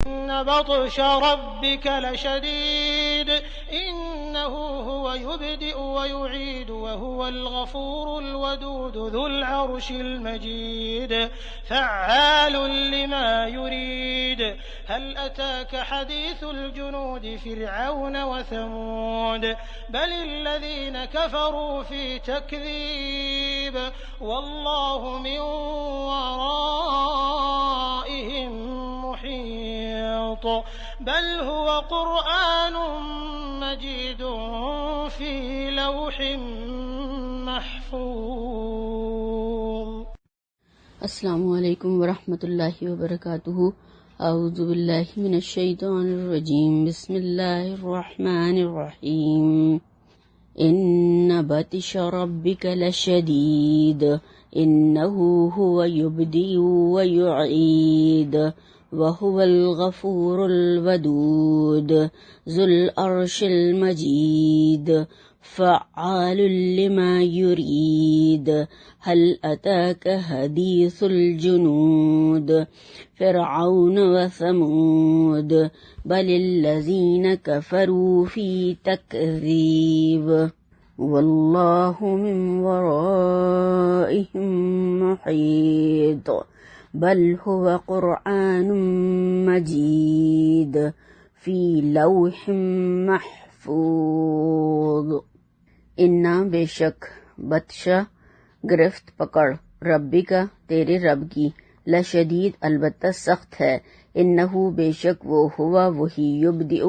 إن بطش ربك لشديد إنه هو يبدئ ويعيد وهو الغفور الودود ذو العرش المجيد فعال لما يريد هل أتاك حديث الجنود فرعون وثمود بل الذين كفروا في تكذيب والله من ورائهم محيط بل هو قرآن مجيد في لوح محفوظ. السلام علیکم ورحمۃ اللہ وبرکاتہ. اعوذ باللہ من الشیطان الرجیم. بسم اللہ الرحمن الرحیم. ان بطش ربک لشدید انه هو يبدئ ويعيد وهو الغفور الودود ذو العرش المجيد فعال لما يريد هل أتاك حديث الجنود فرعون وثمود بل الذين كفروا في تكذيب والله من ورائهم محيط بل هو قرآن مجيد في لوح محفوظ. انا بے شک بطشہ گرفت پکڑ ربی کا تیرے رب کی لشدید البتہ سخت ہے. انہو بے شک وہ ہوا وہی یبدئ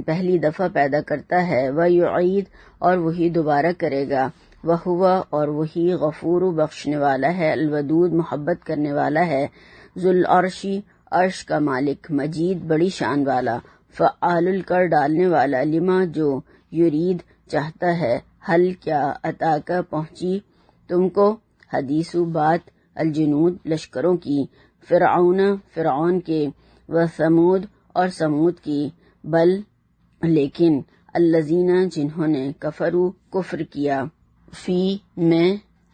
پہلی دفعہ پیدا کرتا ہے ویعید اور وہی دوبارہ کرے گا وہوا اور وہی غفور بخشنے والا ہے الودود محبت کرنے والا ہے ذو العرشی عرش کا مالک مجید بڑی شان والا فعال کر ڈالنے والا لما جو یرید چاہتا ہے حل کیا عطا کا پہنچی تم کو حدیث بات الجنود لشکروں کی فرعون کے وثمود اور سمود کی بل لیکن الذین جنہوں نے کفروا کفر کیا فی میں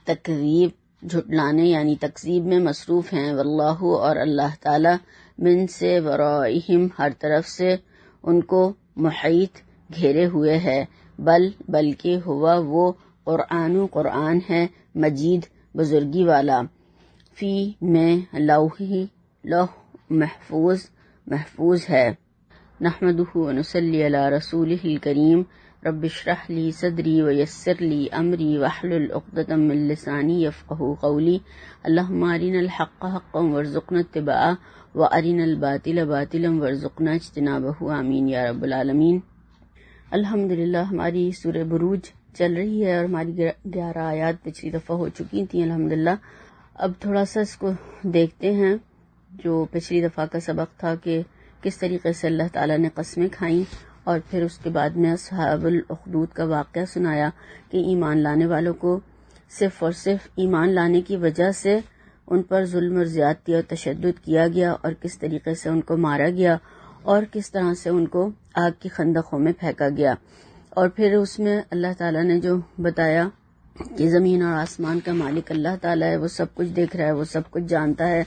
تکذیب جھٹلانے یعنی تکذیب میں مصروف ہیں واللہ اور اللہ تعالی من سے ورائہم ہر طرف سے ان کو محیط گھیرے ہوئے ہے بلکہ ہوا وہ قرآن ہے مجید بزرگی والا فی میں لوح محفوظ ہے. نحمدہ ونصلی علی رسولہ الکریم. رب اشرح لی صدری ویسر لی امری واحلل عقدۃ من لسانی یفقہوا قولی. اللہم ارنا الحق حقا وارزقنا اتباعہ وارنا الباطل باطلا وارزقنا اجتنابہ آمین یا رب العالمین. الحمدللہ ہماری سورہ بروج چل رہی ہے اور ہماری 11 آیات پچھلی دفعہ ہو چکی تھیں الحمدللہ. اب تھوڑا سا اس کو دیکھتے ہیں جو پچھلی دفعہ کا سبق تھا کہ کس طریقے سے اللہ تعالیٰ نے قسمیں کھائیں اور پھر اس کے بعد میں اصحاب الاخدود کا واقعہ سنایا کہ ایمان لانے والوں کو صرف اور صرف ایمان لانے کی وجہ سے ان پر ظلم اور زیادتی اور تشدد کیا گیا اور کس طریقے سے ان کو مارا گیا اور کس طرح سے ان کو آگ کی خندقوں میں پھینکا گیا. اور پھر اس میں اللہ تعالیٰ نے جو بتایا کہ زمین اور آسمان کا مالک اللہ تعالیٰ ہے، وہ سب کچھ دیکھ رہا ہے، وہ سب کچھ جانتا ہے.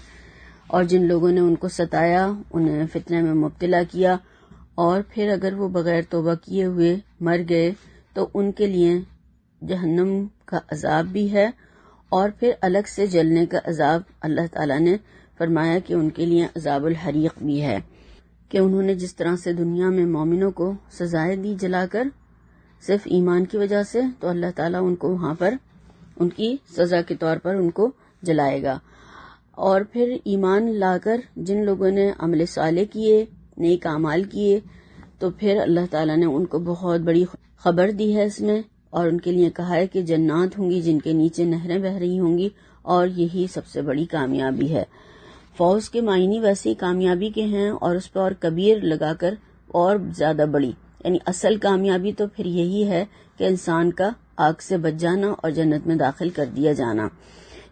اور جن لوگوں نے ان کو ستایا انہیں فتنے میں مبتلا کیا اور پھر اگر وہ بغیر توبہ کیے ہوئے مر گئے تو ان کے لیے جہنم کا عذاب بھی ہے اور پھر الگ سے جلنے کا عذاب اللہ تعالیٰ نے فرمایا کہ ان کے لیے عذاب الحریق بھی ہے کہ انہوں نے جس طرح سے دنیا میں مومنوں کو سزائیں دی جلا کر صرف ایمان کی وجہ سے، تو اللہ تعالیٰ ان کو وہاں پر ان کی سزا کے طور پر ان کو جلائے گا. اور پھر ایمان لا کر جن لوگوں نے عمل صالح کیے، نیک اعمال کیے، تو پھر اللہ تعالیٰ نے ان کو بہت بڑی خبر دی ہے اس میں اور ان کے لیے کہا ہے کہ جنات ہوں گی جن کے نیچے نہریں بہہ رہی ہوں گی اور یہی سب سے بڑی کامیابی ہے. فوز کے معنی ویسے ہی کامیابی کے ہیں اور اس پر اور کبیر لگا کر اور زیادہ بڑی، یعنی اصل کامیابی تو پھر یہی ہے کہ انسان کا آگ سے بچ جانا اور جنت میں داخل کر دیا جانا.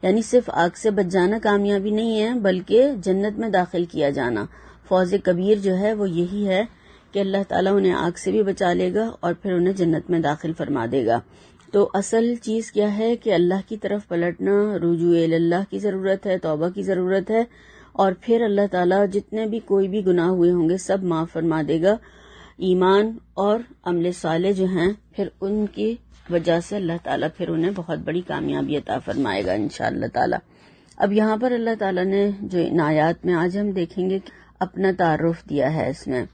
یعنی صرف آگ سے بچ جانا کامیابی نہیں ہے بلکہ جنت میں داخل کیا جانا. فوز کبیر جو ہے وہ یہی ہے کہ اللہ تعالیٰ انہیں آگ سے بھی بچا لے گا اور پھر انہیں جنت میں داخل فرما دے گا. تو اصل چیز کیا ہے کہ اللہ کی طرف پلٹنا، رجوع اللہ کی ضرورت ہے، توبہ کی ضرورت ہے اور پھر اللہ تعالیٰ جتنے بھی کوئی بھی گناہ ہوئے ہوں گے سب معاف فرما دے گا. ایمان اور عمل صالح جو ہیں پھر ان کی وجہ سے اللہ تعالیٰ پھر انہیں بہت بڑی کامیابی عطا فرمائے گا انشاءاللہ تعالیٰ. اب یہاں پر اللہ تعالیٰ نے جو ان آیات میں آج ہم دیکھیں گے اپنا تعارف دیا ہے اس میں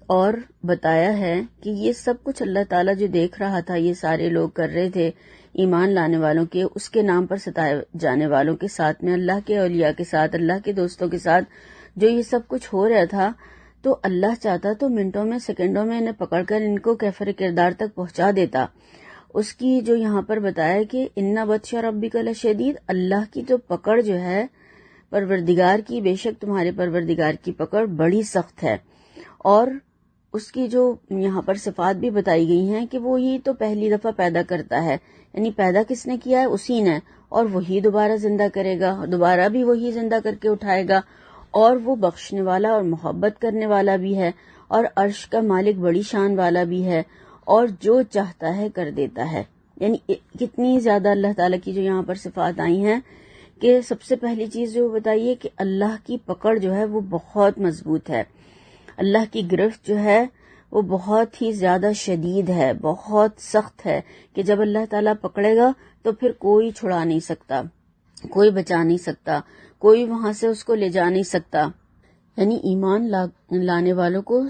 اور بتایا ہے کہ یہ سب کچھ اللہ تعالیٰ جو دیکھ رہا تھا یہ سارے لوگ کر رہے تھے ایمان لانے والوں کے اس کے نام پر ستائے جانے والوں کے ساتھ میں اللہ کے اولیاء کے ساتھ اللہ کے دوستوں کے ساتھ جو یہ سب کچھ ہو رہا تھا تو اللہ چاہتا تو منٹوں میں سیکنڈوں میں انہیں پکڑ کر ان کو کیفر کردار تک پہنچا دیتا. اس کی جو یہاں پر بتایا کہ ان بطش ربک لشدید، اللہ کی تو پکڑ جو ہے پروردگار کی، بے شک تمہارے پروردگار کی پکڑ بڑی سخت ہے. اور اس کی جو یہاں پر صفات بھی بتائی گئی ہیں کہ وہی تو پہلی دفعہ پیدا کرتا ہے، یعنی پیدا کس نے کیا ہے؟ اسی نے، اور وہی دوبارہ زندہ کرے گا، دوبارہ بھی وہی زندہ کر کے اٹھائے گا. اور وہ بخشنے والا اور محبت کرنے والا بھی ہے اور عرش کا مالک بڑی شان والا بھی ہے اور جو چاہتا ہے کر دیتا ہے. یعنی کتنی زیادہ اللہ تعالیٰ کی جو یہاں پر صفات آئی ہیں کہ سب سے پہلی چیز جو بتائیے کہ اللہ کی پکڑ جو ہے وہ بہت مضبوط ہے، اللہ کی گرفت جو ہے وہ بہت ہی زیادہ شدید ہے، بہت سخت ہے کہ جب اللہ تعالیٰ پکڑے گا تو پھر کوئی چھڑا نہیں سکتا، کوئی بچا نہیں سکتا، کوئی وہاں سے اس کو لے جا نہیں سکتا. یعنی ایمان لانے والوں کو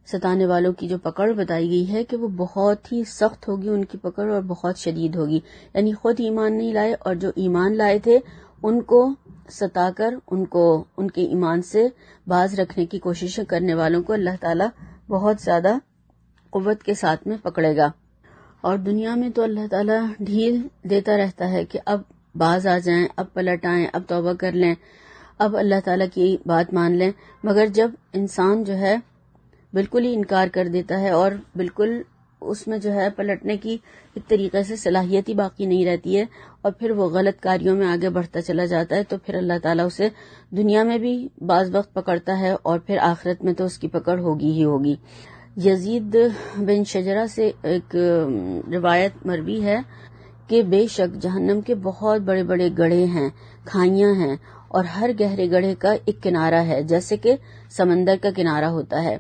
ستانے والوں کی جو پکڑ بتائی گئی ہے کہ وہ بہت ہی سخت ہوگی ان کی پکڑ اور بہت شدید ہوگی. یعنی خود ایمان نہیں لائے اور جو ایمان لائے تھے ان کو ستا کر ان کے ایمان سے باز رکھنے کی کوششیں کرنے والوں کو اللہ تعالیٰ بہت زیادہ قوت کے ساتھ میں پکڑے گا. اور دنیا میں تو اللہ تعالیٰ ڈھیل دیتا رہتا ہے کہ اب باز آ جائیں، اب پلٹ آئیں، اب توبہ کر لیں، اب اللہ تعالیٰ کی بات مان لیں. مگر جب انسان جو ہے بالکل ہی انکار کر دیتا ہے اور بالکل اس میں جو ہے پلٹنے کی ایک طریقے سے صلاحیت ہی باقی نہیں رہتی ہے اور پھر وہ غلط کاریوں میں آگے بڑھتا چلا جاتا ہے تو پھر اللہ تعالیٰ اسے دنیا میں بھی بعض وقت پکڑتا ہے اور پھر آخرت میں تو اس کی پکڑ ہوگی ہی ہوگی. یزید بن شجرہ سے ایک روایت مروی ہے کہ بے شک جہنم کے بہت بڑے بڑے گڑھے ہیں، کھائیاں ہیں، اور ہر گہرے گڑھے کا ایک کنارہ ہے جیسے کہ سمندر کا کنارہ ہوتا ہے،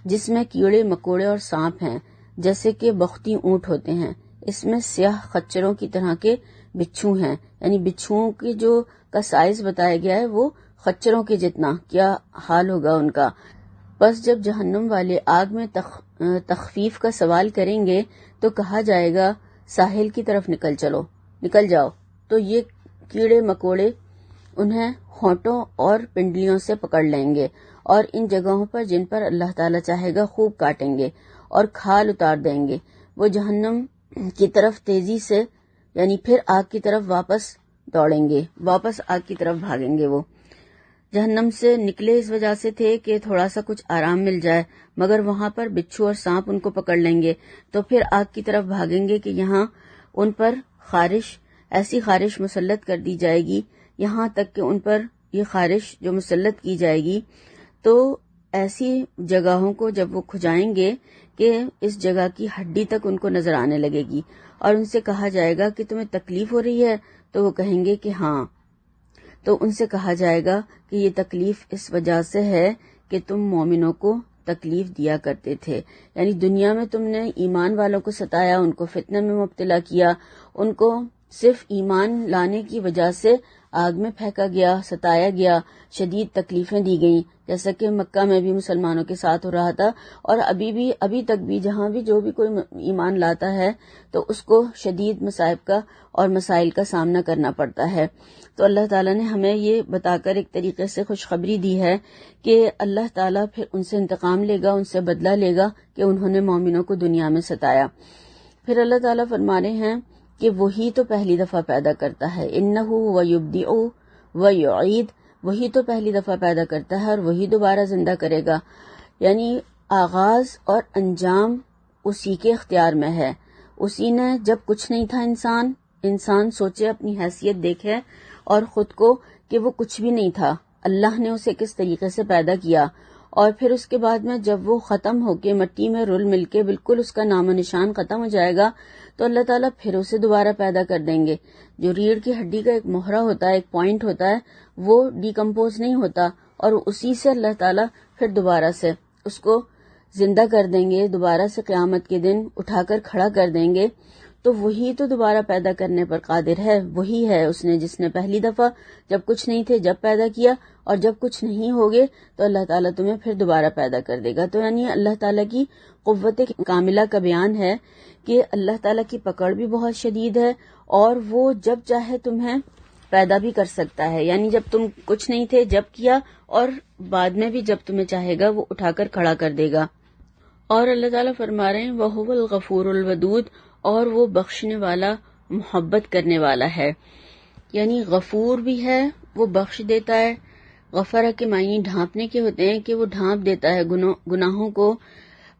جس میں کیڑے مکوڑے اور سانپ ہیں جیسے کہ بختی اونٹ ہوتے ہیں. اس میں سیاہ خچروں کی طرح کے بچھو ہیں، یعنی بچھوؤں کی جو کا سائز بتایا گیا ہے وہ خچروں کے جتنا. کیا حال ہوگا ان کا. بس جب جہنم والے آگ میں تخفیف کا سوال کریں گے تو کہا جائے گا ساحل کی طرف نکل جاؤ، تو یہ کیڑے مکوڑے انہیں ہونٹوں اور پنڈلیوں سے پکڑ لیں گے اور ان جگہوں پر جن پر اللہ تعالیٰ چاہے گا خوب کاٹیں گے اور کھال اتار دیں گے. وہ جہنم کی طرف تیزی سے یعنی پھر آگ کی طرف واپس دوڑیں گے، واپس آگ کی طرف بھاگیں گے. وہ جہنم سے نکلے اس وجہ سے تھے کہ تھوڑا سا کچھ آرام مل جائے، مگر وہاں پر بچھو اور سانپ ان کو پکڑ لیں گے تو پھر آگ کی طرف بھاگیں گے کہ یہاں ان پر ایسی خارش مسلط کر دی جائے گی، یہاں تک کہ ان پر یہ خارش جو مسلط کی جائے گی تو ایسی جگہوں کو جب وہ کھجائیں گے کہ اس جگہ کی ہڈی تک ان کو نظر آنے لگے گی اور ان سے کہا جائے گا کہ تمہیں تکلیف ہو رہی ہے تو وہ کہیں گے کہ ہاں. تو ان سے کہا جائے گا کہ یہ تکلیف اس وجہ سے ہے کہ تم مومنوں کو تکلیف دیا کرتے تھے، یعنی دنیا میں تم نے ایمان والوں کو ستایا، ان کو فتنہ میں مبتلا کیا، ان کو صرف ایمان لانے کی وجہ سے آگ میں پھینکا گیا، ستایا گیا، شدید تکلیفیں دی گئیں، جیسا کہ مکہ میں بھی مسلمانوں کے ساتھ ہو رہا تھا اور ابھی تک بھی جہاں بھی جو بھی کوئی ایمان لاتا ہے تو اس کو شدید مصائب کا اور مسائل کا سامنا کرنا پڑتا ہے. تو اللہ تعالیٰ نے ہمیں یہ بتا کر ایک طریقے سے خوشخبری دی ہے کہ اللہ تعالیٰ پھر ان سے انتقام لے گا، ان سے بدلہ لے گا کہ انہوں نے مومنوں کو دنیا میں ستایا. پھر اللہ تعالیٰ فرما رہے ہیں کہ وہی تو پہلی دفعہ پیدا کرتا ہے، انہو ویبدئ ویعید، وہی تو پہلی دفعہ پیدا کرتا ہے اور وہی دوبارہ زندہ کرے گا. یعنی آغاز اور انجام اسی کے اختیار میں ہے. اسی نے جب کچھ نہیں تھا انسان سوچے، اپنی حیثیت دیکھے اور خود کو کہ وہ کچھ بھی نہیں تھا، اللہ نے اسے کس طریقے سے پیدا کیا اور پھر اس کے بعد میں جب وہ ختم ہو کے مٹی میں رل مل کے بالکل اس کا نام و نشان ختم ہو جائے گا تو اللہ تعالیٰ پھر اسے دوبارہ پیدا کر دیں گے. جو ریڑھ کی ہڈی کا ایک موہرا ہوتا ہے، ایک پوائنٹ ہوتا ہے، وہ ڈیکمپوز نہیں ہوتا اور اسی سے اللہ تعالیٰ پھر دوبارہ سے اس کو زندہ کر دیں گے، دوبارہ سے قیامت کے دن اٹھا کر کھڑا کر دیں گے. تو وہی تو دوبارہ پیدا کرنے پر قادر ہے، وہی ہے اس نے جس نے پہلی دفعہ جب کچھ نہیں تھے جب پیدا کیا، اور جب کچھ نہیں ہوگے تو اللہ تعالیٰ تمہیں پھر دوبارہ پیدا کر دے گا. تو یعنی اللہ تعالیٰ کی قوت کاملہ کا بیان ہے کہ اللہ تعالیٰ کی پکڑ بھی بہت شدید ہے، اور وہ جب چاہے تمہیں پیدا بھی کر سکتا ہے. یعنی جب تم کچھ نہیں تھے جب کیا، اور بعد میں بھی جب تمہیں چاہے گا وہ اٹھا کر کھڑا کر دے گا. اور اللہ تعالیٰ فرما رہے ہیں وَهُوَ الْغَفُورُ الْوَدُودُ، اور وہ بخشنے والا، محبت کرنے والا ہے. یعنی غفور بھی ہے، وہ بخش دیتا ہے. غفرہ کے معنی ڈھانپنے کے ہوتے ہیں کہ وہ ڈھانپ دیتا ہے گناہوں کو.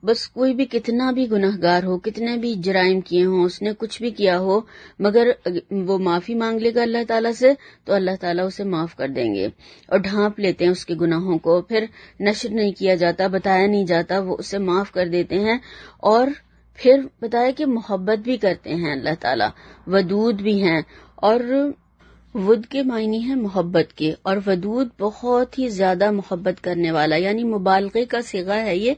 بس کوئی بھی کتنا بھی گناہ گار ہو، کتنے بھی جرائم کیے ہوں، اس نے کچھ بھی کیا ہو، مگر وہ معافی مانگ لے گا اللہ تعالیٰ سے تو اللہ تعالیٰ اسے معاف کر دیں گے. اور ڈھانپ لیتے ہیں اس کے گناہوں کو، پھر نشر نہیں کیا جاتا، بتایا نہیں جاتا، وہ اسے معاف کر دیتے ہیں. اور پھر بتایا کہ محبت بھی کرتے ہیں اللہ تعالیٰ، ودود بھی ہیں. اور ود کے معنی ہے محبت کے، اور ودود بہت ہی زیادہ محبت کرنے والا، یعنی مبالغے کا صیغہ ہے یہ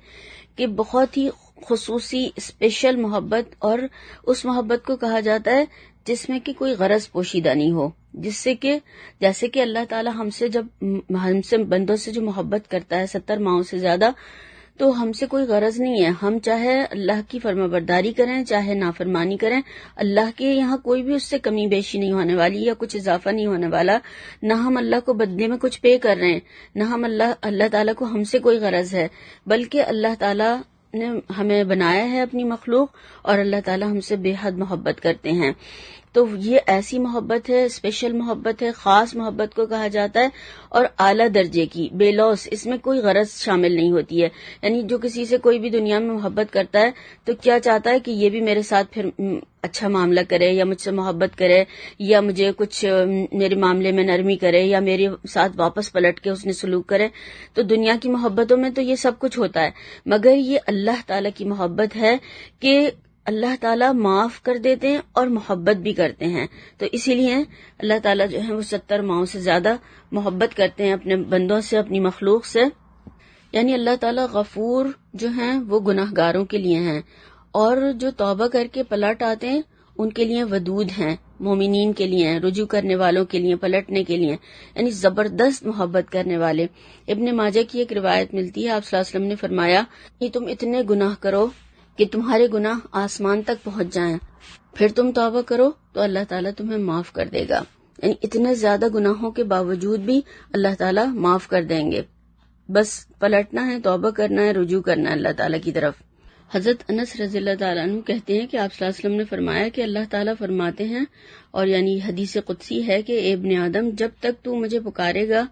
کہ بہت ہی خصوصی اسپیشل محبت. اور اس محبت کو کہا جاتا ہے جس میں کہ کوئی غرض پوشیدہ نہیں ہو، جس سے کہ جیسے کہ اللہ تعالیٰ ہم سے بندوں سے جو محبت کرتا ہے 70 ماؤں سے زیادہ، تو ہم سے کوئی غرض نہیں ہے. ہم چاہے اللہ کی فرما برداری کریں، چاہے نافرمانی کریں، اللہ کے یہاں کوئی بھی اس سے کمی بیشی نہیں ہونے والی یا کچھ اضافہ نہیں ہونے والا. نہ ہم اللہ کو بدلے میں کچھ پے کر رہے ہیں، نہ ہم اللہ تعالیٰ کو ہم سے کوئی غرض ہے، بلکہ اللہ تعالیٰ نے ہمیں بنایا ہے اپنی مخلوق، اور اللہ تعالیٰ ہم سے بے حد محبت کرتے ہیں. تو یہ ایسی محبت ہے، اسپیشل محبت ہے، خاص محبت کو کہا جاتا ہے، اور اعلیٰ درجے کی، بے لوث، اس میں کوئی غرض شامل نہیں ہوتی ہے. یعنی جو کسی سے کوئی بھی دنیا میں محبت کرتا ہے تو کیا چاہتا ہے کہ یہ بھی میرے ساتھ پھر اچھا معاملہ کرے، یا مجھ سے محبت کرے، یا مجھے کچھ میرے معاملے میں نرمی کرے، یا میرے ساتھ واپس پلٹ کے اس نے سلوک کرے. تو دنیا کی محبتوں میں تو یہ سب کچھ ہوتا ہے، مگر یہ اللہ تعالیٰ کی محبت ہے کہ اللہ تعالیٰ معاف کر دیتے ہیں اور محبت بھی کرتے ہیں. تو اسی لیے اللہ تعالیٰ جو ہے وہ 70 ماؤں سے زیادہ محبت کرتے ہیں اپنے بندوں سے، اپنی مخلوق سے. یعنی اللہ تعالیٰ غفور جو ہیں وہ گناہ گاروں کے لیے ہیں، اور جو توبہ کر کے پلٹ آتے ہیں ان کے لیے ودود ہیں، مومنین کے لیے ہیں، رجوع کرنے والوں کے لیے، پلٹنے کے لیے، یعنی زبردست محبت کرنے والے. ابن ماجہ کی ایک روایت ملتی ہے، آپ صلی اللہ علیہ وسلم نے فرمایا کہ تم اتنے گناہ کرو کہ تمہارے گناہ آسمان تک پہنچ جائیں، پھر تم توبہ کرو تو اللہ تعالیٰ تمہیں معاف کر دے گا. یعنی اتنے زیادہ گناہوں کے باوجود بھی اللہ تعالیٰ معاف کر دیں گے. بس پلٹنا ہے، توبہ کرنا ہے، رجوع کرنا ہے اللہ تعالیٰ کی طرف. حضرت انس رضی اللہ تعالیٰ عنہ کہتے ہیں کہ آپ صلی اللہ علیہ وسلم نے فرمایا کہ اللہ تعالیٰ فرماتے ہیں، اور یعنی حدیث قدسی ہے کہ اے ابن آدم، جب تک تو مجھے پکارے گا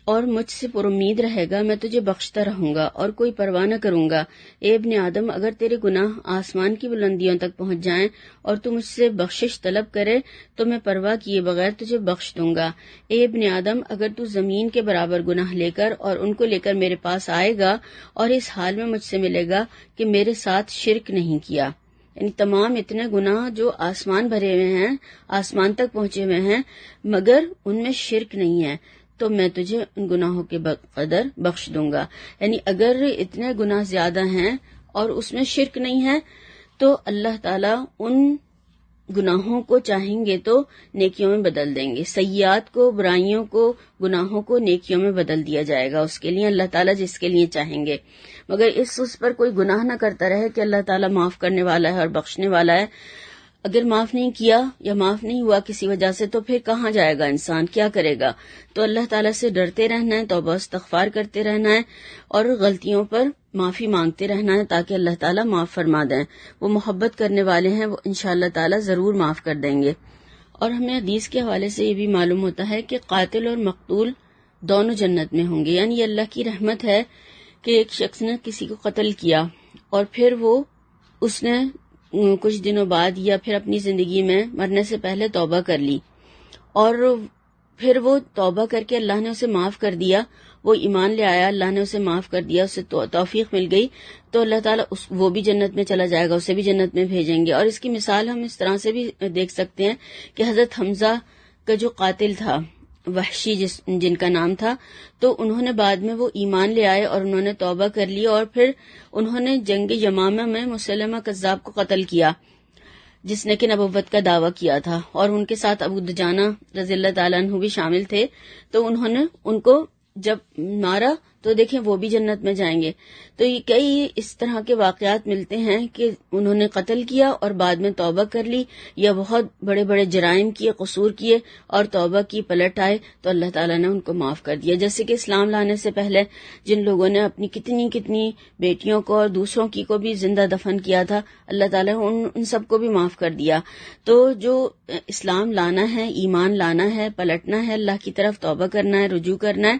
اور مجھ سے پر امید رہے گا میں تجھے بخشتا رہوں گا اور کوئی پرواہ نہ کروں گا. اے ابن آدم، اگر تیرے گناہ آسمان کی بلندیوں تک پہنچ جائیں اور تو مجھ سے بخشش طلب کرے تو میں پرواہ کیے بغیر تجھے بخش دوں گا. اے ابن آدم، اگر تو زمین کے برابر گناہ لے کر اور ان کو لے کر میرے پاس آئے گا اور اس حال میں مجھ سے ملے گا کہ میرے ساتھ شرک نہیں کیا، یعنی تمام اتنے گناہ جو آسمان بھرے ہوئے ہیں، آسمان تک پہنچے ہوئے ہیں، مگر ان میں شرک نہیں ہے، تو میں تجھے ان گناہوں کے قدر بخش دوں گا. یعنی اگر اتنے گناہ زیادہ ہیں اور اس میں شرک نہیں ہے تو اللہ تعالیٰ ان گناہوں کو چاہیں گے تو نیکیوں میں بدل دیں گے. سیئات کو، برائیوں کو، گناہوں کو نیکیوں میں بدل دیا جائے گا اس کے لیے، اللہ تعالیٰ جس کے لیے چاہیں گے. مگر اس پر کوئی گناہ نہ کرتا رہے کہ اللہ تعالیٰ معاف کرنے والا ہے اور بخشنے والا ہے. اگر معاف نہیں کیا یا معاف نہیں ہوا کسی وجہ سے تو پھر کہاں جائے گا انسان، کیا کرے گا؟ تو اللہ تعالیٰ سے ڈرتے رہنا ہے، توبہ استغفار کرتے رہنا ہے اور غلطیوں پر معافی مانگتے رہنا ہے تاکہ اللہ تعالیٰ معاف فرما دیں. وہ محبت کرنے والے ہیں، وہ انشاءاللہ تعالیٰ ضرور معاف کر دیں گے. اور ہمیں حدیث کے حوالے سے یہ بھی معلوم ہوتا ہے کہ قاتل اور مقتول دونوں جنت میں ہوں گے. یعنی یہ اللہ کی رحمت ہے کہ ایک شخص نے کسی کو قتل کیا اور پھر اس نے کچھ دنوں بعد یا پھر اپنی زندگی میں مرنے سے پہلے توبہ کر لی، اور پھر وہ توبہ کر کے اللہ نے اسے معاف کر دیا وہ ایمان لے آیا، اللہ نے اسے معاف کر دیا، اسے توفیق مل گئی، تو اللہ تعالیٰ وہ بھی جنت میں چلا جائے گا، اسے بھی جنت میں بھیجیں گے۔ اور اس کی مثال ہم اس طرح سے بھی دیکھ سکتے ہیں کہ حضرت حمزہ کا جو قاتل تھا وحشی جن کا نام تھا، تو انہوں نے بعد میں وہ ایمان لے آئے اور انہوں نے توبہ کر لی، اور پھر انہوں نے جنگ یمامہ میں مسلمہ کذاب کو قتل کیا جس نے کہ نبوت کا دعویٰ کیا تھا، اور ان کے ساتھ ابو دجانہ رضی اللہ تعالیٰ عنہ بھی شامل تھے، تو انہوں نے ان کو جب مارا تو دیکھیں وہ بھی جنت میں جائیں گے۔ تو یہ کئی اس طرح کے واقعات ملتے ہیں کہ انہوں نے قتل کیا اور بعد میں توبہ کر لی، یا بہت بڑے بڑے جرائم کیے، قصور کیے اور توبہ کی، پلٹ آئے تو اللہ تعالیٰ نے ان کو معاف کر دیا۔ جیسے کہ اسلام لانے سے پہلے جن لوگوں نے اپنی کتنی بیٹیوں کو اور دوسروں کی کو بھی زندہ دفن کیا تھا، اللہ تعالیٰ نے ان سب کو بھی معاف کر دیا۔ تو جو اسلام لانا ہے، ایمان لانا ہے، پلٹنا ہے، اللہ کی طرف توبہ کرنا ہے، رجوع کرنا ہے،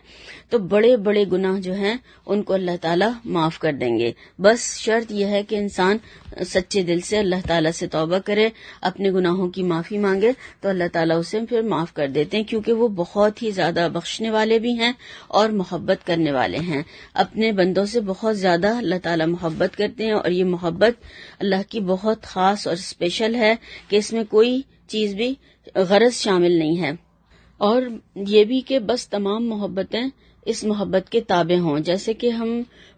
تو بڑے بڑے گناہ جو ہیں ان کو اللہ تعالیٰ معاف کر دیں گے۔ بس شرط یہ ہے کہ انسان سچے دل سے اللہ تعالیٰ سے توبہ کرے، اپنے گناہوں کی معافی مانگے، تو اللہ تعالیٰ اسے پھر معاف کر دیتے ہیں، کیونکہ وہ بہت ہی زیادہ بخشنے والے بھی ہیں اور محبت کرنے والے ہیں۔ اپنے بندوں سے بہت زیادہ اللہ تعالیٰ محبت کرتے ہیں، اور یہ محبت اللہ کی بہت خاص اور اسپیشل ہے کہ اس میں کوئی چیز بھی غرض شامل نہیں ہے۔ اور یہ بھی کہ بس تمام محبتیں اس محبت کے تابع ہوں، جیسے کہ ہم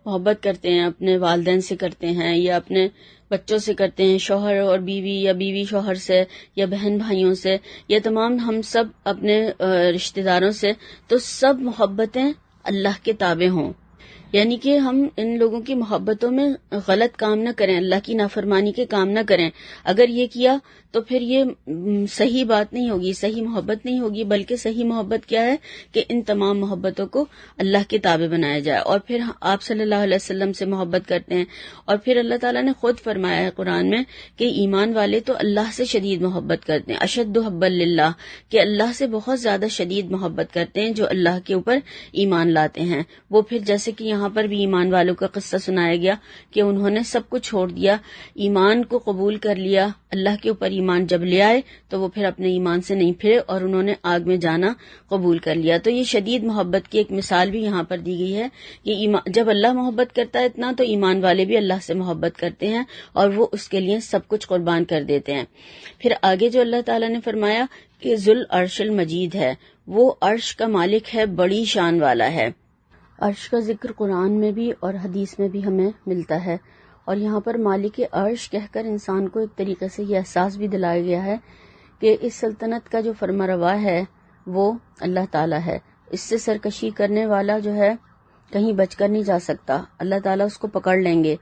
محبت کرتے ہیں اپنے والدین سے کرتے ہیں، یا اپنے بچوں سے کرتے ہیں، شوہر اور بیوی، یا بیوی شوہر سے، یا بہن بھائیوں سے، یا تمام ہم سب اپنے رشتہ داروں سے، تو سب محبتیں اللہ کے تابع ہوں۔ یعنی کہ ہم ان لوگوں کی محبتوں میں غلط کام نہ کریں، اللہ کی نافرمانی کے کام نہ کریں۔ اگر یہ کیا تو پھر یہ صحیح بات نہیں ہوگی، صحیح محبت نہیں ہوگی، بلکہ صحیح محبت کیا ہے کہ ان تمام محبتوں کو اللہ کے تابع بنایا جائے۔ اور پھر آپ صلی اللہ علیہ وسلم سے محبت کرتے ہیں، اور پھر اللہ تعالیٰ نے خود فرمایا ہے قرآن میں کہ ایمان والے تو اللہ سے شدید محبت کرتے ہیں، اشد حبا للہ، کہ اللہ سے بہت زیادہ شدید محبت کرتے ہیں جو اللہ کے اوپر ایمان لاتے ہیں۔ وہ پھر جیسے کہ یہاں پر بھی ایمان والوں کا قصہ سنایا گیا کہ انہوں نے سب کچھ چھوڑ دیا، ایمان کو قبول کر لیا، اللہ کے اوپر ایمان جب لے آئے تو وہ پھر اپنے ایمان سے نہیں پھرے، اور انہوں نے آگ میں جانا قبول کر لیا۔ تو یہ شدید محبت کی ایک مثال بھی یہاں پر دی گئی ہے کہ جب اللہ محبت کرتا ہے اتنا، تو ایمان والے بھی اللہ سے محبت کرتے ہیں اور وہ اس کے لیے سب کچھ قربان کر دیتے ہیں۔ پھر آگے جو اللہ تعالیٰ نے فرمایا کہ ذو العرش المجید ہے، وہ عرش کا مالک ہے، بڑی شان والا ہے۔ عرش کا ذکر قرآن میں بھی اور حدیث میں بھی ہمیں ملتا ہے، اور یہاں پر مالک عرش کہہ کر انسان کو ایک طریقے سے یہ احساس بھی دلایا گیا ہے کہ اس سلطنت کا جو فرما روا ہے وہ اللہ تعالیٰ ہے۔ اس سے سرکشی کرنے والا جو ہے کہیں بچ کر نہیں جا سکتا، اللہ تعالیٰ اس کو پکڑ لیں گے۔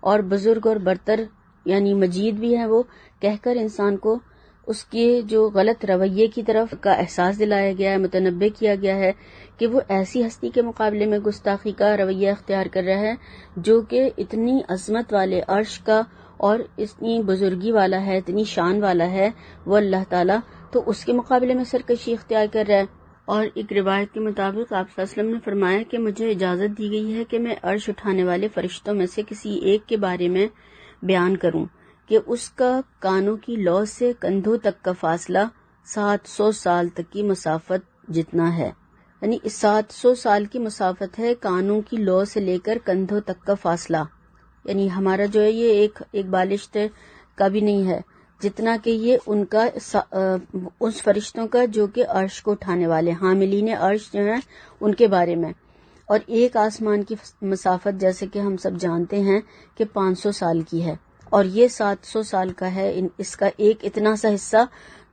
اور بزرگ اور برتر یعنی مجید بھی ہے وہ، کہہ کر انسان کو اس کے جو غلط رویے کی طرف کا احساس دلایا گیا ہے، متنبہ کیا گیا ہے کہ وہ ایسی ہستی کے مقابلے میں گستاخی کا رویہ اختیار کر رہا ہے جو کہ اتنی عظمت والے عرش کا اور اتنی بزرگی والا ہے، اتنی شان والا ہے وہ اللہ تعالیٰ، تو اس کے مقابلے میں سرکشی اختیار کر رہا ہے۔ اور ایک روایت کے مطابق آپ صلی اللہ علیہ وسلم نے فرمایا کہ مجھے اجازت دی گئی ہے کہ میں عرش اٹھانے والے فرشتوں میں سے کسی ایک کے بارے میں بیان کروں کہ اس کا کانوں کی لو سے کندھوں تک کا فاصلہ 700 سال تک کی مسافت جتنا ہے، یعنی 700 سال کی مسافت ہے کانوں کی لو سے لے کر کندھوں تک کا فاصلہ، یعنی ہمارا جو ہے یہ ایک بالشت کا بھی نہیں ہے، جتنا کہ یہ ان کا اس فرشتوں کا جو کہ عرش کو اٹھانے والے حاملین عرش جو ہیں ان کے بارے میں۔ اور ایک آسمان کی مسافت جیسے کہ ہم سب جانتے ہیں کہ 500 سال کی ہے، اور یہ 700 سال کا ہے، اس کا ایک اتنا سا حصہ،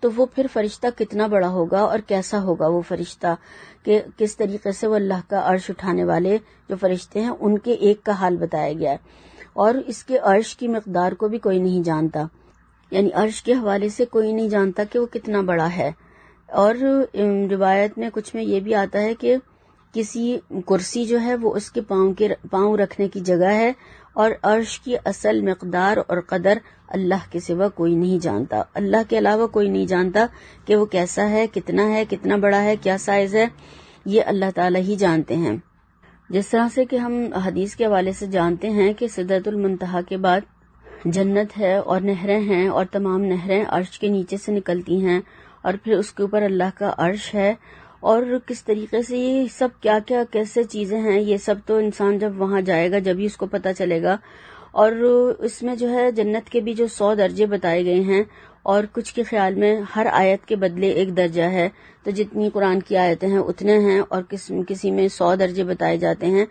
تو وہ پھر فرشتہ کتنا بڑا ہوگا اور کیسا ہوگا وہ فرشتہ، کہ کس طریقے سے وہ اللہ کا عرش اٹھانے والے جو فرشتے ہیں ان کے ایک کا حال بتایا گیا ہے۔ اور اس کے عرش کی مقدار کو بھی کوئی نہیں جانتا، یعنی عرش کے حوالے سے کوئی نہیں جانتا کہ وہ کتنا بڑا ہے۔ اور روایت میں کچھ میں یہ بھی آتا ہے کہ کسی کرسی جو ہے وہ اس کے پاؤں رکھنے کی جگہ ہے، اور عرش کی اصل مقدار اور قدر اللہ کے سوا کوئی نہیں جانتا، اللہ کے علاوہ کوئی نہیں جانتا کہ وہ کیسا ہے، کتنا بڑا ہے، کیا سائز ہے، یہ اللہ تعالیٰ ہی جانتے ہیں۔ جس طرح سے کہ ہم حدیث کے حوالے سے جانتے ہیں کہ سدرۃ المنتہا کے بعد جنت ہے اور نہریں ہیں، اور تمام نہریں عرش کے نیچے سے نکلتی ہیں، اور پھر اس کے اوپر اللہ کا عرش ہے، اور کس طریقے سے یہ سب کیا کیا کیسے چیزیں ہیں، یہ سب تو انسان جب وہاں جائے گا جب ہی اس کو پتہ چلے گا۔ اور اس میں جو ہے جنت کے بھی جو 100 درجے بتائے گئے ہیں، اور کچھ کے خیال میں ہر آیت کے بدلے ایک درجہ ہے، تو جتنی قرآن کی آیتیں ہیں اتنے ہیں، اور کسی میں 100 درجے بتائے جاتے ہیں۔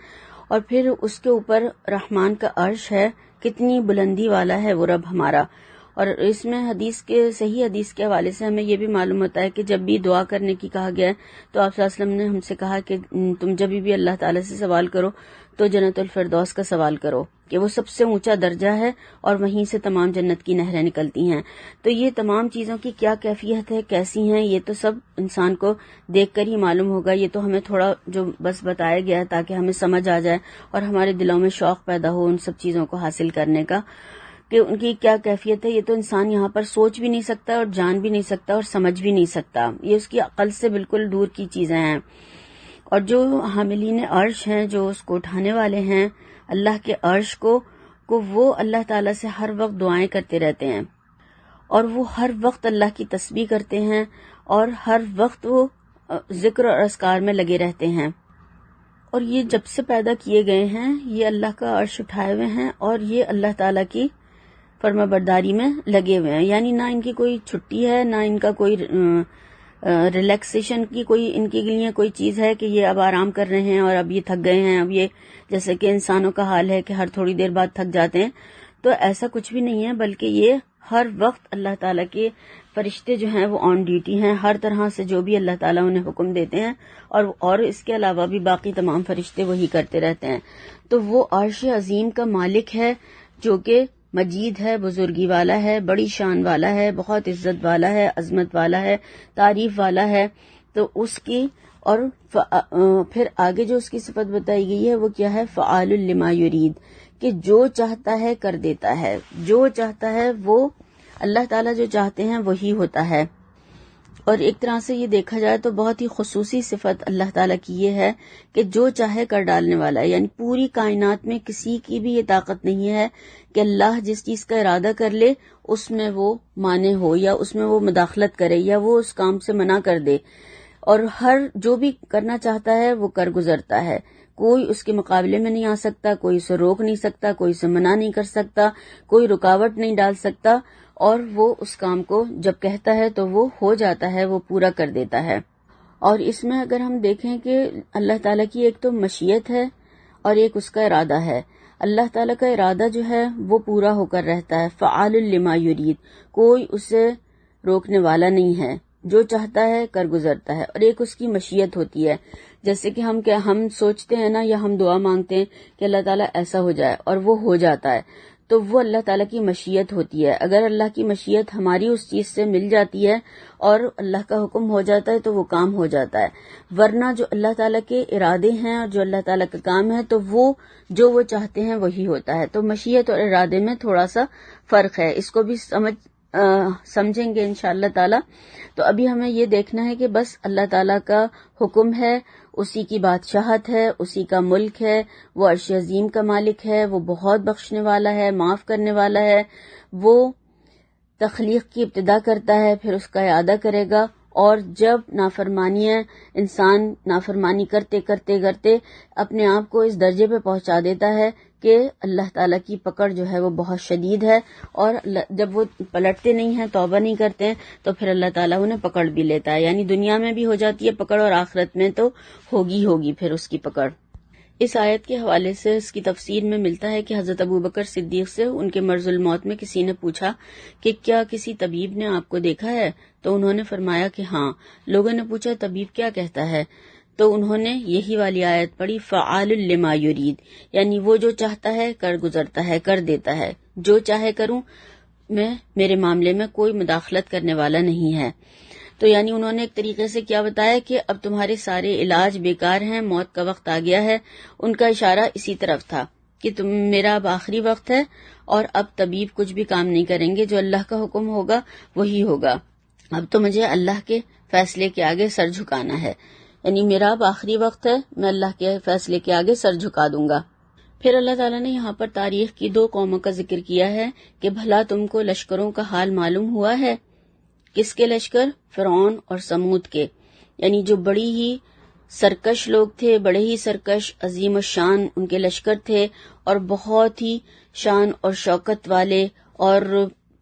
اور پھر اس کے اوپر رحمان کا عرش ہے، کتنی بلندی والا ہے وہ رب ہمارا۔ اور اس میں صحیح حدیث کے حوالے سے ہمیں یہ بھی معلوم ہوتا ہے کہ جب بھی دعا کرنے کی کہا گیا ہے تو آپ صلی اللہ علیہ وسلم نے ہم سے کہا کہ تم جب بھی اللہ تعالیٰ سے سوال کرو تو جنت الفردوس کا سوال کرو، کہ وہ سب سے اونچا درجہ ہے اور وہیں سے تمام جنت کی نہریں نکلتی ہیں۔ تو یہ تمام چیزوں کی کیا کیفیت ہے، کیسی ہیں، یہ تو سب انسان کو دیکھ کر ہی معلوم ہوگا۔ یہ تو ہمیں تھوڑا جو بس بتایا گیا ہے تاکہ ہمیں سمجھ آ جائے اور ہمارے دلوں میں شوق پیدا ہو ان سب چیزوں کو حاصل کرنے کا، کہ ان کی کیا کیفیت ہے۔ یہ تو انسان یہاں پر سوچ بھی نہیں سکتا اور جان بھی نہیں سکتا اور سمجھ بھی نہیں سکتا، یہ اس کی عقل سے بالکل دور کی چیزیں ہیں۔ اور جو حاملین عرش ہیں، جو اس کو اٹھانے والے ہیں اللہ کے عرش کو وہ اللہ تعالیٰ سے ہر وقت دعائیں کرتے رہتے ہیں، اور وہ ہر وقت اللہ کی تسبیح کرتے ہیں، اور ہر وقت وہ ذکر اور اذکار میں لگے رہتے ہیں۔ اور یہ جب سے پیدا کیے گئے ہیں یہ اللہ کا عرش اٹھائے ہوئے ہیں، اور یہ اللہ تعالیٰ کی فرما برداری میں لگے ہوئے ہیں، یعنی نہ ان کی کوئی چھٹی ہے، نہ ان کا کوئی ریلیکسیشن کی کوئی ان کے لیے کوئی چیز ہے کہ یہ اب آرام کر رہے ہیں اور اب یہ تھک گئے ہیں، اب یہ جیسے کہ انسانوں کا حال ہے کہ ہر تھوڑی دیر بعد تھک جاتے ہیں، تو ایسا کچھ بھی نہیں ہے، بلکہ یہ ہر وقت اللہ تعالیٰ کے فرشتے جو ہیں وہ آن ڈیوٹی ہیں، ہر طرح سے جو بھی اللہ تعالیٰ انہیں حکم دیتے ہیں، اور اس کے علاوہ بھی باقی تمام فرشتے وہی کرتے رہتے ہیں۔ تو وہ عرش عظیم کا مالک ہے جو کہ مجید ہے، بزرگی والا ہے، بڑی شان والا ہے، بہت عزت والا ہے، عظمت والا ہے، تعریف والا ہے۔ تو اس کی اور پھر آگے جو اس کی صفت بتائی گئی ہے وہ کیا ہے؟ فعال لما یرید، کہ جو چاہتا ہے کر دیتا ہے، جو چاہتا ہے وہ اللہ تعالیٰ جو چاہتے ہیں وہی ہوتا ہے۔ اور ایک طرح سے یہ دیکھا جائے تو بہت ہی خصوصی صفت اللہ تعالیٰ کی یہ ہے کہ جو چاہے کر ڈالنے والا ہے، یعنی پوری کائنات میں کسی کی بھی یہ طاقت نہیں ہے کہ اللہ جس چیز کا ارادہ کر لے اس میں وہ مانع ہو، یا اس میں وہ مداخلت کرے، یا وہ اس کام سے منع کر دے، اور ہر جو بھی کرنا چاہتا ہے وہ کر گزرتا ہے، کوئی اس کے مقابلے میں نہیں آ سکتا، کوئی اسے روک نہیں سکتا، کوئی اسے منع نہیں کر سکتا، کوئی رکاوٹ نہیں ڈال سکتا، اور وہ اس کام کو جب کہتا ہے تو وہ ہو جاتا ہے، وہ پورا کر دیتا ہے۔ اور اس میں اگر ہم دیکھیں کہ اللہ تعالیٰ کی ایک تو مشیت ہے اور ایک اس کا ارادہ ہے۔ اللہ تعالیٰ کا ارادہ جو ہے وہ پورا ہو کر رہتا ہے، فعال لما یرید، کوئی اسے روکنے والا نہیں ہے، جو چاہتا ہے کر گزرتا ہے۔ اور ایک اس کی مشیت ہوتی ہے، جیسے کہ ہم سوچتے ہیں نا، یا ہم دعا مانگتے ہیں کہ اللہ تعالیٰ ایسا ہو جائے اور وہ ہو جاتا ہے، تو وہ اللہ تعالیٰ کی مشیت ہوتی ہے۔ اگر اللہ کی مشیت ہماری اس چیز سے مل جاتی ہے اور اللہ کا حکم ہو جاتا ہے تو وہ کام ہو جاتا ہے، ورنہ جو اللہ تعالیٰ کے ارادے ہیں اور جو اللہ تعالیٰ کا کام ہے تو وہ جو وہ چاہتے ہیں وہی ہوتا ہے۔ تو مشیت اور ارادے میں تھوڑا سا فرق ہے، اس کو بھی سمجھیں گے انشاءاللہ تعالی۔ تو ابھی ہمیں یہ دیکھنا ہے کہ بس اللہ تعالیٰ کا حکم ہے، اسی کی بادشاہت ہے، اسی کا ملک ہے، وہ عرش عظیم کا مالک ہے، وہ بہت بخشنے والا ہے، معاف کرنے والا ہے، وہ تخلیق کی ابتدا کرتا ہے پھر اس کا اعادہ کرے گا، اور جب انسان نافرمانی کرتے کرتے کرتے اپنے آپ کو اس درجے پہ پہنچا دیتا ہے کہ اللہ تعالیٰ کی پکڑ جو ہے وہ بہت شدید ہے، اور جب وہ پلٹتے نہیں ہیں، توبہ نہیں کرتے ہیں، تو پھر اللہ تعالیٰ انہیں پکڑ بھی لیتا ہے، یعنی دنیا میں بھی ہو جاتی ہے پکڑ اور آخرت میں تو ہوگی پھر اس کی پکڑ۔ اس آیت کے حوالے سے اس کی تفسیر میں ملتا ہے کہ حضرت ابوبکر صدیق سے ان کے مرض الموت میں کسی نے پوچھا کہ کیا کسی طبیب نے آپ کو دیکھا ہے؟ تو انہوں نے فرمایا کہ ہاں۔ لوگوں نے پوچھا طبیب کیا کہتا ہے؟ تو انہوں نے یہی والی آیت پڑھی، فعال لما یرید، یعنی وہ جو چاہتا ہے کر گزرتا ہے، کر دیتا ہے، جو چاہے کروں میں، میرے معاملے میں کوئی مداخلت کرنے والا نہیں ہے۔ تو یعنی انہوں نے ایک طریقے سے کیا بتایا کہ اب تمہارے سارے علاج بیکار ہیں، موت کا وقت آ گیا ہے۔ ان کا اشارہ اسی طرف تھا کہ میرا اب آخری وقت ہے اور اب طبیب کچھ بھی کام نہیں کریں گے، جو اللہ کا حکم ہوگا وہی ہوگا، اب تو مجھے اللہ کے فیصلے کے آگے سر جھکانا ہے، یعنی میرا اب آخری وقت ہے، میں اللہ کے فیصلے کے آگے سر جھکا دوں گا۔ پھر اللہ تعالیٰ نے یہاں پر تاریخ کی 2 قوموں کا ذکر کیا ہے کہ بھلا تم کو لشکروں کا حال معلوم ہوا ہے؟ کس کے لشکر؟ فرعون اور سمود کے۔ یعنی جو بڑی ہی سرکش لوگ تھے، بڑے ہی سرکش عظیم الشان ان کے لشکر تھے، اور بہت ہی شان اور شوکت والے، اور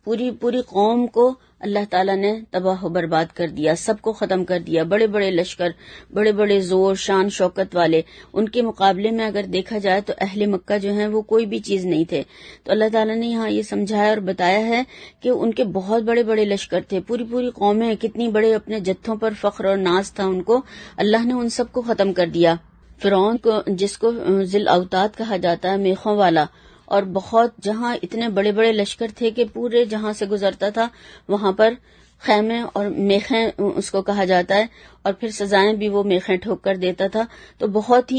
پوری قوم کو اللہ تعالیٰ نے تباہ و برباد کر دیا، سب کو ختم کر دیا۔ بڑے بڑے لشکر، بڑے بڑے زور، شان شوکت والے، ان کے مقابلے میں اگر دیکھا جائے تو اہل مکہ جو ہیں وہ کوئی بھی چیز نہیں تھے۔ تو اللہ تعالیٰ نے یہاں یہ سمجھایا اور بتایا ہے کہ ان کے بہت بڑے بڑے لشکر تھے، پوری قومیں، کتنی بڑے اپنے جتھوں پر فخر اور ناز تھا ان کو، اللہ نے ان سب کو ختم کر دیا۔ فرعون کو، جس کو ذی الاوتاد کہا جاتا ہے، میخوں والا، اور بہت جہاں اتنے بڑے بڑے لشکر تھے کہ پورے جہاں سے گزرتا تھا وہاں پر خیمے اور میخیں اس کو کہا جاتا ہے، اور پھر سزائیں بھی وہ میخیں ٹھوک کر دیتا تھا۔ تو بہت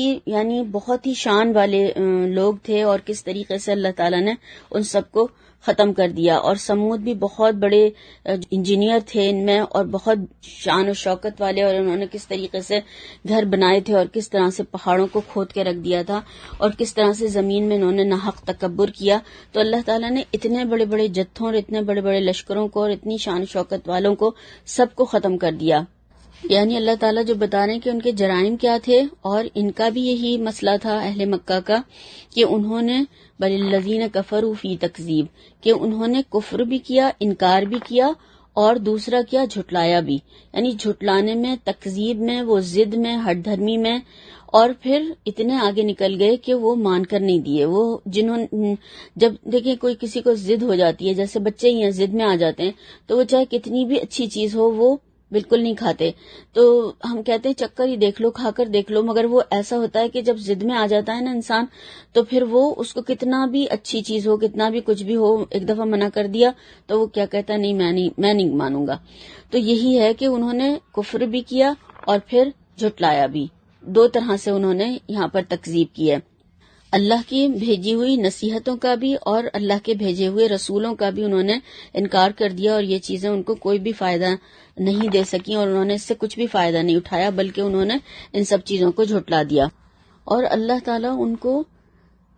ہی شان والے لوگ تھے، اور کس طریقے سے اللہ تعالیٰ نے ان سب کو ختم کر دیا۔ اور سمود بھی بہت بڑے انجینئر تھے ان میں، اور بہت شان و شوکت والے، اور انہوں نے کس طریقے سے گھر بنائے تھے، اور کس طرح سے پہاڑوں کو کھود کے رکھ دیا تھا، اور کس طرح سے زمین میں انہوں نے ناحق تکبر کیا۔ تو اللہ تعالیٰ نے اتنے بڑے بڑے جتھوں اور اتنے بڑے بڑے لشکروں کو اور اتنی شان و شوکت والوں کو سب کو ختم کر دیا۔ یعنی اللہ تعالیٰ جو بتا رہے ہیں کہ ان کے جرائم کیا تھے، اور ان کا بھی یہی مسئلہ تھا اہل مکہ کا، کہ انہوں نے بل الذین کفروا فی تکذیب، کہ انہوں نے کفر بھی کیا، انکار بھی کیا، اور دوسرا کیا، جھٹلایا بھی۔ یعنی جھٹلانے میں، تکذیب میں، وہ ضد میں، ہٹ دھرمی میں، اور پھر اتنے آگے نکل گئے کہ وہ مان کر نہیں دیے۔ وہ جب دیکھیں کوئی کسی کو ضد ہو جاتی ہے، جیسے بچے ہی ہیں ضد میں آ جاتے ہیں، تو وہ چاہے کتنی بھی اچھی چیز ہو وہ بالکل نہیں کھاتے۔ تو ہم کہتے ہیں چکر ہی دیکھ لو، کھا کر دیکھ لو، مگر وہ ایسا ہوتا ہے کہ جب ضد میں آ جاتا ہے نا انسان، تو پھر وہ اس کو کتنا بھی اچھی چیز ہو، کتنا بھی کچھ بھی ہو، ایک دفعہ منع کر دیا تو وہ کیا کہتا ہے، نہیں میں نہیں مانوں گا۔ تو یہی ہے کہ انہوں نے کفر بھی کیا اور پھر جھٹلایا بھی، دو طرح سے انہوں نے یہاں پر تکذیب کی ہے۔ اللہ کی بھیجی ہوئی نصیحتوں کا بھی اور اللہ کے بھیجے ہوئے رسولوں کا بھی انہوں نے انکار کر دیا، اور یہ چیزیں ان کو کوئی بھی فائدہ نہیں دے سکیں، اور انہوں نے اس سے کچھ بھی فائدہ نہیں اٹھایا، بلکہ انہوں نے ان سب چیزوں کو جھٹلا دیا۔ اور اللہ تعالیٰ ان کو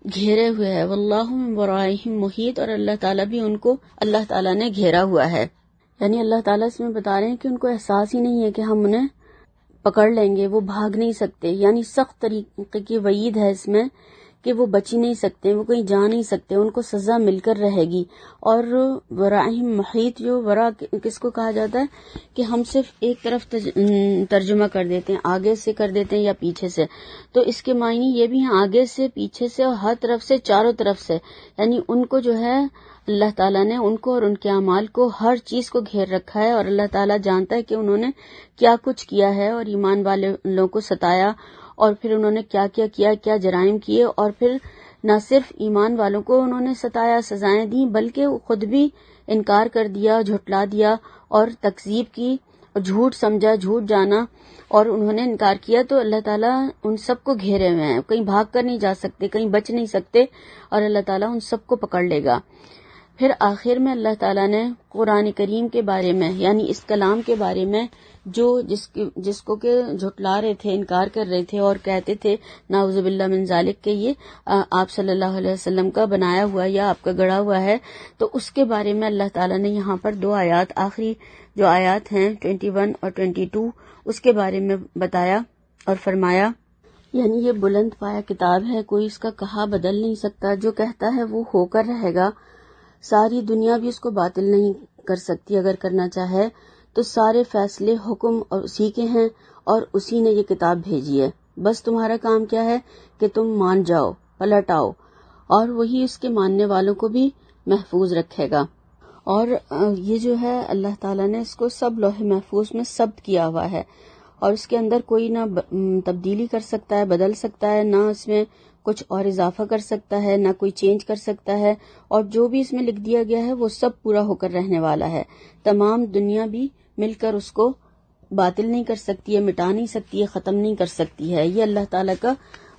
گھیرے ہوئے ہے، واللہ من ورائہم محیط، اور اللہ تعالیٰ بھی ان کو اللہ تعالیٰ نے گھیرا ہوا ہے۔ یعنی اللہ تعالیٰ اس میں بتا رہے ہیں کہ ان کو احساس ہی نہیں ہے کہ ہم انہیں پکڑ لیں گے، وہ بھاگ نہیں سکتے۔ یعنی سخت طریقے کی وعید ہے اس میں کہ وہ بچ ہی نہیں سکتے، وہ کہیں جا نہیں سکتے، ان کو سزا مل کر رہے گی۔ اور ورائہم محیط، جو ورا کس کو کہا جاتا ہے کہ ہم صرف ایک طرف ترجمہ کر دیتے ہیں، آگے سے کر دیتے ہیں یا پیچھے سے، تو اس کے معنی یہ بھی ہیں آگے سے، پیچھے سے، اور ہر طرف سے، چاروں طرف سے۔ یعنی ان کو جو ہے اللہ تعالیٰ نے ان کو اور ان کے اعمال کو، ہر چیز کو گھیر رکھا ہے، اور اللہ تعالیٰ جانتا ہے کہ انہوں نے کیا کچھ کیا ہے، اور ایمان والوں کو ستایا، اور پھر انہوں نے کیا کیا جرائم کیے، اور پھر نہ صرف ایمان والوں کو انہوں نے ستایا، سزائیں دیں، بلکہ خود بھی انکار کر دیا، جھٹلا دیا، اور تکذیب کی، اور جھوٹ سمجھا، جھوٹ جانا، اور انہوں نے انکار کیا۔ تو اللہ تعالیٰ ان سب کو گھیرے ہوئے ہیں، کہیں بھاگ کر نہیں جا سکتے، کہیں بچ نہیں سکتے، اور اللہ تعالیٰ ان سب کو پکڑ لے گا۔ پھر آخر میں اللہ تعالیٰ نے قرآن کریم کے بارے میں، یعنی اس کلام کے بارے میں، جو جس کو کہ جھٹلا رہے تھے، انکار کر رہے تھے، اور کہتے تھے نعوذ باللہ من ذالک کہ یہ آپ صلی اللہ علیہ وسلم کا بنایا ہوا یا آپ کا گڑھا ہوا ہے، تو اس کے بارے میں اللہ تعالیٰ نے یہاں پر دو آیات، آخری جو آیات ہیں 21 اور 22، اس کے بارے میں بتایا اور فرمایا، یعنی یہ بلند پایا کتاب ہے، کوئی اس کا کہا بدل نہیں سکتا، جو کہتا ہے وہ ہو کر رہے گا، ساری دنیا بھی اس کو باطل نہیں کر سکتی اگر کرنا چاہے، تو سارے فیصلے، حکم اور اسی کے ہیں، اور اسی نے یہ کتاب بھیجی ہے، بس تمہارا کام کیا ہے کہ تم مان جاؤ، پلٹ آؤ، اور وہی اس کے ماننے والوں کو بھی محفوظ رکھے گا۔ اور یہ جو ہے اللہ تعالیٰ نے اس کو سب لوح محفوظ میں ثبت کیا ہوا ہے، اور اس کے اندر کوئی نہ تبدیلی کر سکتا ہے، بدل سکتا ہے، نہ اس میں کچھ اور اضافہ کر سکتا ہے، نہ کوئی چینج کر سکتا ہے، اور جو بھی اس میں لکھ دیا گیا ہے وہ سب پورا ہو کر رہنے والا ہے۔ تمام دنیا بھی مل کر اس کو باطل نہیں کر سکتی ہے، مٹا نہیں سکتی ہے، ختم نہیں کر سکتی ہے۔ یہ اللہ تعالیٰ کا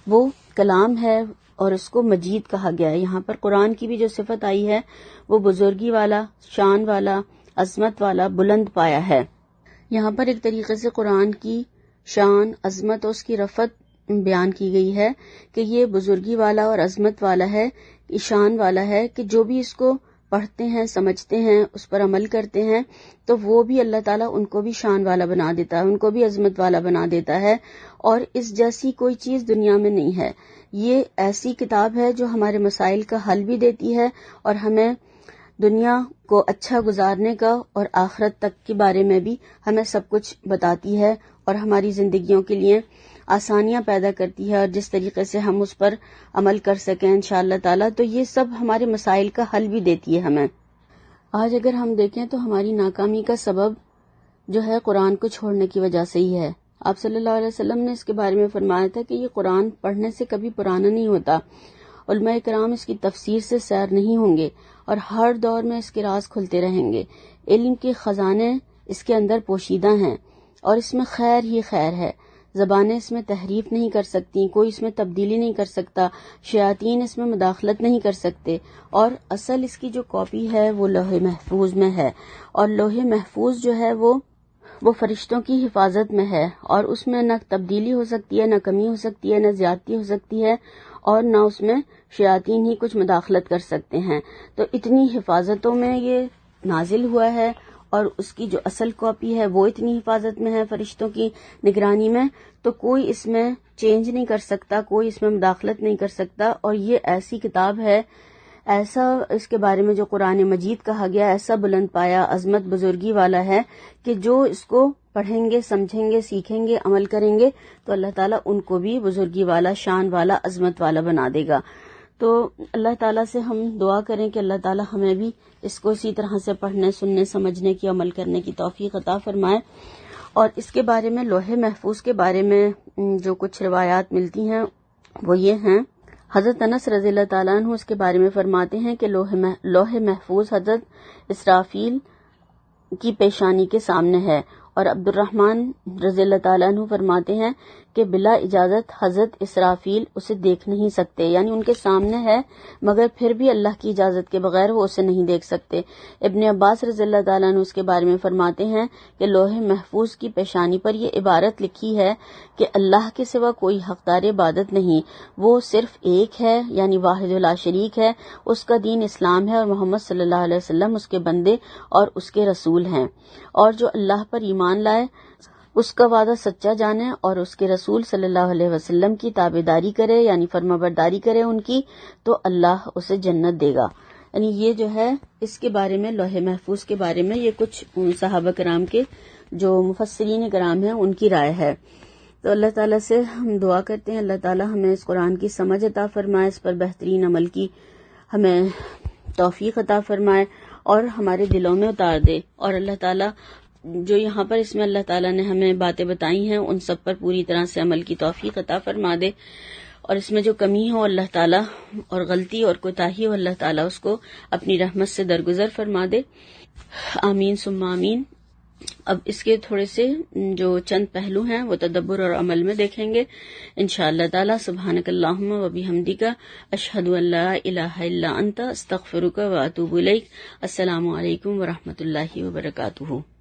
وہ کلام ہے، اور اس کو مجید کہا گیا ہے۔ یہاں پر قرآن کی بھی جو صفت آئی ہے وہ بزرگی والا، شان والا، عظمت والا، بلند پایا ہے۔ یہاں پر ایک طریقے سے قرآن کی شان، عظمت اور اس کی رفعت بیان کی گئی ہے کہ یہ بزرگی والا اور عظمت والا ہے، شان والا ہے، کہ جو بھی اس کو پڑھتے ہیں، سمجھتے ہیں، اس پر عمل کرتے ہیں، تو وہ بھی اللہ تعالیٰ ان کو بھی شان والا بنا دیتا ہے، ان کو بھی عظمت والا بنا دیتا ہے، اور اس جیسی کوئی چیز دنیا میں نہیں ہے۔ یہ ایسی کتاب ہے جو ہمارے مسائل کا حل بھی دیتی ہے اور ہمیں دنیا کو اچھا گزارنے کا اور آخرت تک کے بارے میں بھی ہمیں سب کچھ بتاتی ہے، اور ہماری زندگیوں کے لیے آسانیاں پیدا کرتی ہے، اور جس طریقے سے ہم اس پر عمل کر سکیں انشاءاللہ تعالیٰ، تو یہ سب ہمارے مسائل کا حل بھی دیتی ہے ہمیں۔ آج اگر ہم دیکھیں تو ہماری ناکامی کا سبب جو ہے قرآن کو چھوڑنے کی وجہ سے ہی ہے۔ آپ صلی اللہ علیہ وسلم نے اس کے بارے میں فرمایا تھا کہ یہ قرآن پڑھنے سے کبھی پرانا نہیں ہوتا، علماء کرام اس کی تفسیر سے سیر نہیں ہوں گے، اور ہر دور میں اس کے راز کھلتے رہیں گے۔ علم کے خزانے اس کے اندر پوشیدہ ہیں، اور اس میں خیر ہی خیر ہے۔ زبانیں اس میں تحریف نہیں کر سکتی، کوئی اس میں تبدیلی نہیں کر سکتا، شیاطین اس میں مداخلت نہیں کر سکتے، اور اصل اس کی جو کاپی ہے وہ لوح محفوظ میں ہے، اور لوح محفوظ جو ہے وہ فرشتوں کی حفاظت میں ہے، اور اس میں نہ تبدیلی ہو سکتی ہے، نہ کمی ہو سکتی ہے، نہ زیادتی ہو سکتی ہے، اور نہ اس میں شیاطین ہی کچھ مداخلت کر سکتے ہیں۔ تو اتنی حفاظتوں میں یہ نازل ہوا ہے، اور اس کی جو اصل کاپی ہے وہ اتنی حفاظت میں ہے فرشتوں کی نگرانی میں، تو کوئی اس میں چینج نہیں کر سکتا، کوئی اس میں مداخلت نہیں کر سکتا، اور یہ ایسی کتاب ہے، ایسا اس کے بارے میں جو قرآن مجید کہا گیا ایسا بلند پایا عظمت بزرگی والا ہے کہ جو اس کو پڑھیں گے، سمجھیں گے، سیکھیں گے، عمل کریں گے تو اللہ تعالیٰ ان کو بھی بزرگی والا، شان والا، عظمت والا بنا دے گا۔ تو اللہ تعالیٰ سے ہم دعا کریں کہ اللہ تعالیٰ ہمیں بھی اس کو اسی طرح سے پڑھنے، سننے، سمجھنے کی، عمل کرنے کی توفیق عطا فرمائے۔ اور اس کے بارے میں لوح محفوظ کے بارے میں جو کچھ روایات ملتی ہیں وہ یہ ہیں۔ حضرت انس رضی اللہ تعالیٰ عنہ اس کے بارے میں فرماتے ہیں کہ لوح محفوظ حضرت اسرافیل کی پیشانی کے سامنے ہے، اور عبد الرحمن رضی اللہ تعالیٰ عنہ فرماتے ہیں کہ بلا اجازت حضرت اسرافیل اسے دیکھ نہیں سکتے، یعنی ان کے سامنے ہے مگر پھر بھی اللہ کی اجازت کے بغیر وہ اسے نہیں دیکھ سکتے۔ ابن عباس رضی اللہ تعالیٰ عنہ اس کے بارے میں فرماتے ہیں کہ لوح محفوظ کی پیشانی پر یہ عبارت لکھی ہے کہ اللہ کے سوا کوئی حقدار عبادت نہیں، وہ صرف ایک ہے، یعنی واحد لا شریک ہے، اس کا دین اسلام ہے، اور محمد صلی اللہ علیہ وسلم اس کے بندے اور اس کے رسول ہیں، اور جو اللہ پر ایمان لائے، اس کا وعدہ سچا جانے اور اس کے رسول صلی اللہ علیہ وسلم کی تابعداری کرے، یعنی فرما برداری کرے ان کی، تو اللہ اسے جنت دے گا۔ یعنی یہ جو ہے اس کے بارے میں، لوح محفوظ کے بارے میں، یہ کچھ صحابہ کرام کے جو مفسرین کرام ہیں ان کی رائے ہے۔ تو اللہ تعالیٰ سے ہم دعا کرتے ہیں اللہ تعالیٰ ہمیں اس قرآن کی سمجھ عطا فرمائے، اس پر بہترین عمل کی ہمیں توفیق عطا فرمائے اور ہمارے دلوں میں اتار دے، اور اللہ تعالیٰ جو یہاں پر اس میں اللہ تعالیٰ نے ہمیں باتیں بتائی ہیں ان سب پر پوری طرح سے عمل کی توفیق عطا فرما دے، اور اس میں جو کمی ہو اللہ تعالیٰ، اور غلطی اور کوتاہی ہو اللہ تعالیٰ اس کو اپنی رحمت سے درگزر فرما دے۔ آمین ثم آمین۔ اب اس کے تھوڑے سے جو چند پہلو ہیں وہ تدبر اور عمل میں دیکھیں گے انشاءاللہ تعالی۔ سبحانک اللہم و بحمدک، اشہد ان لا الہ الا انت، استغفرک و اتوب الیک۔ السلام علیکم ورحمۃ اللہ وبرکاتہ۔